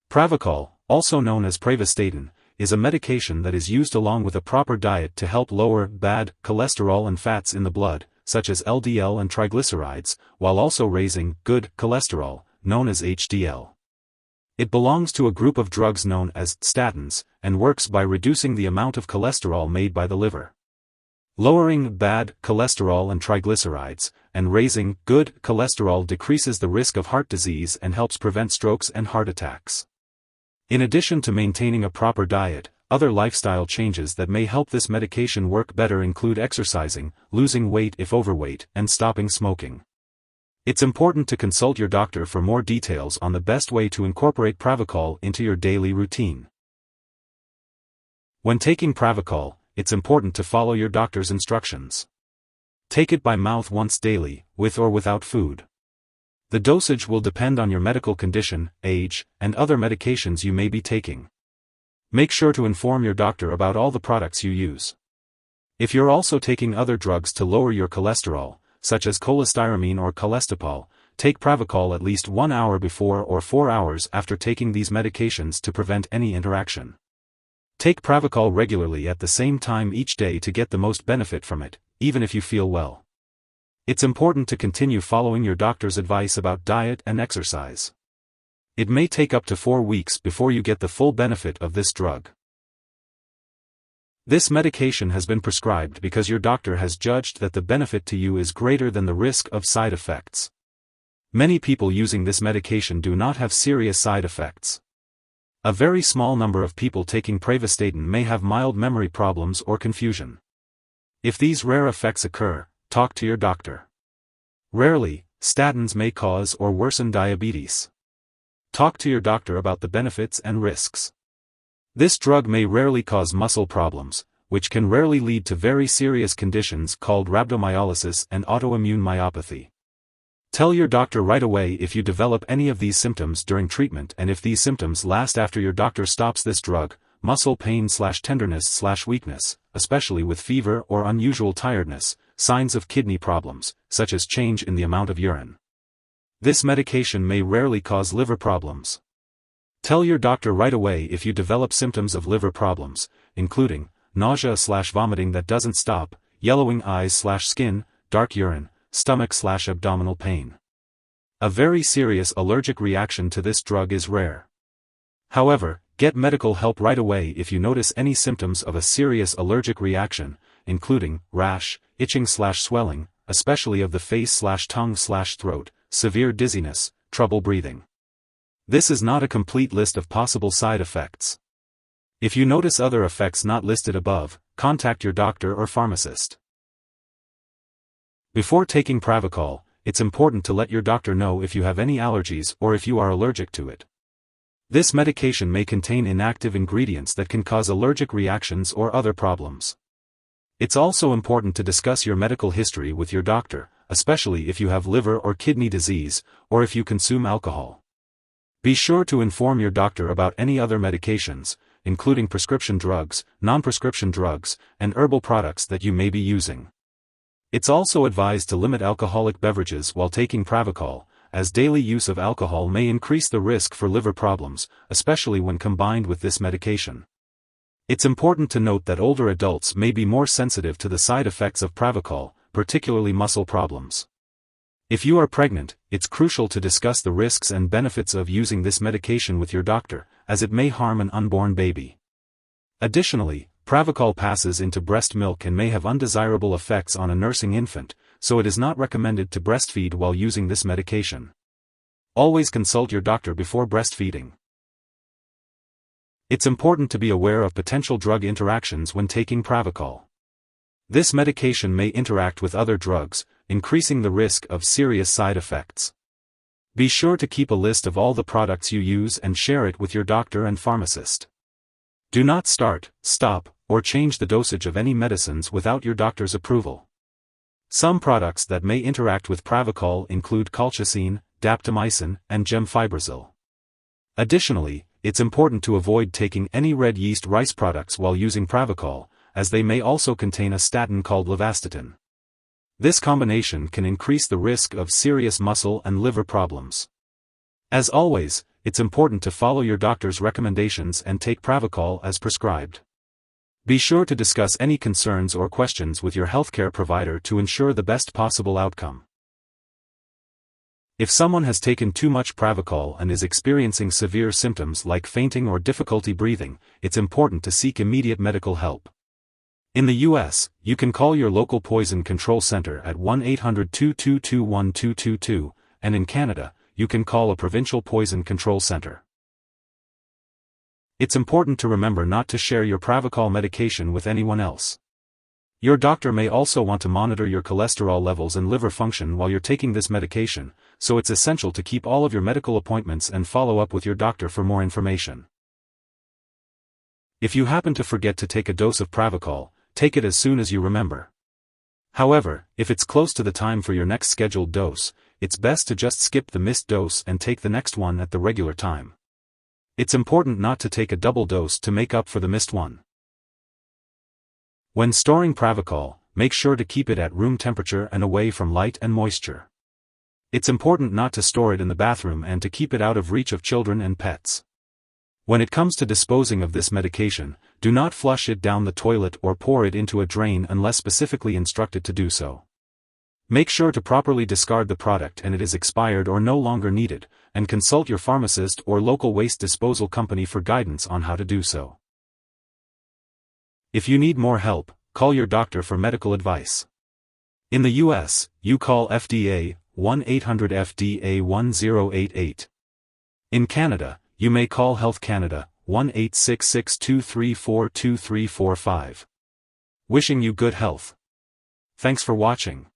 Pravachol, also known as pravastatin, is a medication that is used along with a proper diet to help lower bad cholesterol and fats in the blood, such as LDL and triglycerides, while also raising good cholesterol, known as HDL. It belongs to a group of drugs known as statins, and works by reducing the amount of cholesterol made by the liver. Lowering bad cholesterol and triglycerides, and raising good cholesterol decreases the risk of heart disease and helps prevent strokes and heart attacks. In addition to maintaining a proper diet, other lifestyle changes that may help this medication work better include exercising, losing weight if overweight, and stopping smoking. It's important to consult your doctor for more details on the best way to incorporate Pravachol into your daily routine. When taking Pravachol, it's important to follow your doctor's instructions. Take it by mouth once daily, with or without food. The dosage will depend on your medical condition, age, and other medications you may be taking. Make sure to inform your doctor about all the products you use. If you're also taking other drugs to lower your cholesterol, such as cholestyramine or cholestyramine, take Pravachol at least 1 hour before or 4 hours after taking these medications to prevent any interaction. Take Pravachol regularly at the same time each day to get the most benefit from it, even if you feel well. It's important to continue following your doctor's advice about diet and exercise. It may take up to 4 weeks before you get the full benefit of this drug. This medication has been prescribed because your doctor has judged that the benefit to you is greater than the risk of side effects. Many people using this medication do not have serious side effects. A very small number of people taking pravastatin may have mild memory problems or confusion. If these rare effects occur, talk to your doctor. Rarely, statins may cause or worsen diabetes. Talk to your doctor about the benefits and risks. This drug may rarely cause muscle problems, which can rarely lead to very serious conditions called rhabdomyolysis and autoimmune myopathy. Tell your doctor right away if you develop any of these symptoms during treatment and if these symptoms last after your doctor stops this drug: muscle pain/tenderness/weakness, especially with fever or unusual tiredness, signs of kidney problems, such as change in the amount of urine. This medication may rarely cause liver problems. Tell your doctor right away if you develop symptoms of liver problems, including nausea/vomiting that doesn't stop, yellowing eyes/skin, dark urine, stomach/abdominal pain. A very serious allergic reaction to this drug is rare. However, get medical help right away if you notice any symptoms of a serious allergic reaction, including rash, itching/swelling, especially of the face/tongue/throat, severe dizziness, trouble breathing. This is not a complete list of possible side effects. If you notice other effects not listed above, contact your doctor or pharmacist. Before taking Pravachol, it's important to let your doctor know if you have any allergies or if you are allergic to it. This medication may contain inactive ingredients that can cause allergic reactions or other problems. It's also important to discuss your medical history with your doctor, especially if you have liver or kidney disease, or if you consume alcohol. Be sure to inform your doctor about any other medications, including prescription drugs, non-prescription drugs, and herbal products that you may be using. It's also advised to limit alcoholic beverages while taking Pravachol, as daily use of alcohol may increase the risk for liver problems, especially when combined with this medication. It's important to note that older adults may be more sensitive to the side effects of Pravachol, particularly muscle problems. If you are pregnant, it's crucial to discuss the risks and benefits of using this medication with your doctor, as it may harm an unborn baby. Additionally, Pravachol passes into breast milk and may have undesirable effects on a nursing infant, so it is not recommended to breastfeed while using this medication. Always consult your doctor before breastfeeding. It's important to be aware of potential drug interactions when taking Pravachol. This medication may interact with other drugs, increasing the risk of serious side effects. Be sure to keep a list of all the products you use and share it with your doctor and pharmacist. Do not start, stop, or change the dosage of any medicines without your doctor's approval. Some products that may interact with Pravachol include colchicine, daptomycin, and gemfibrozil. Additionally, it's important to avoid taking any red yeast rice products while using Pravachol, as they may also contain a statin called pravastatin. This combination can increase the risk of serious muscle and liver problems. As always, it's important to follow your doctor's recommendations and take Pravachol as prescribed. Be sure to discuss any concerns or questions with your healthcare provider to ensure the best possible outcome. If someone has taken too much Pravachol and is experiencing severe symptoms like fainting or difficulty breathing, it's important to seek immediate medical help. In the U.S., you can call your local poison control center at 1-800-222-1222, and in Canada, you can call a provincial poison control center. It's important to remember not to share your Pravachol medication with anyone else. Your doctor may also want to monitor your cholesterol levels and liver function while you're taking this medication, so it's essential to keep all of your medical appointments and follow up with your doctor for more information. If you happen to forget to take a dose of Pravachol, take it as soon as you remember. However, if it's close to the time for your next scheduled dose, it's best to just skip the missed dose and take the next one at the regular time. It's important not to take a double dose to make up for the missed one. When storing Pravachol, make sure to keep it at room temperature and away from light and moisture. It's important not to store it in the bathroom and to keep it out of reach of children and pets. When it comes to disposing of this medication, do not flush it down the toilet or pour it into a drain unless specifically instructed to do so. Make sure to properly discard the product and it is expired or no longer needed, and consult your pharmacist or local waste disposal company for guidance on how to do so. If you need more help, call your doctor for medical advice. In the U.S., you call FDA, 1-800-FDA-1088. In Canada, you may call Health Canada, 1-866-234-2345. Wishing you good health. Thanks for watching.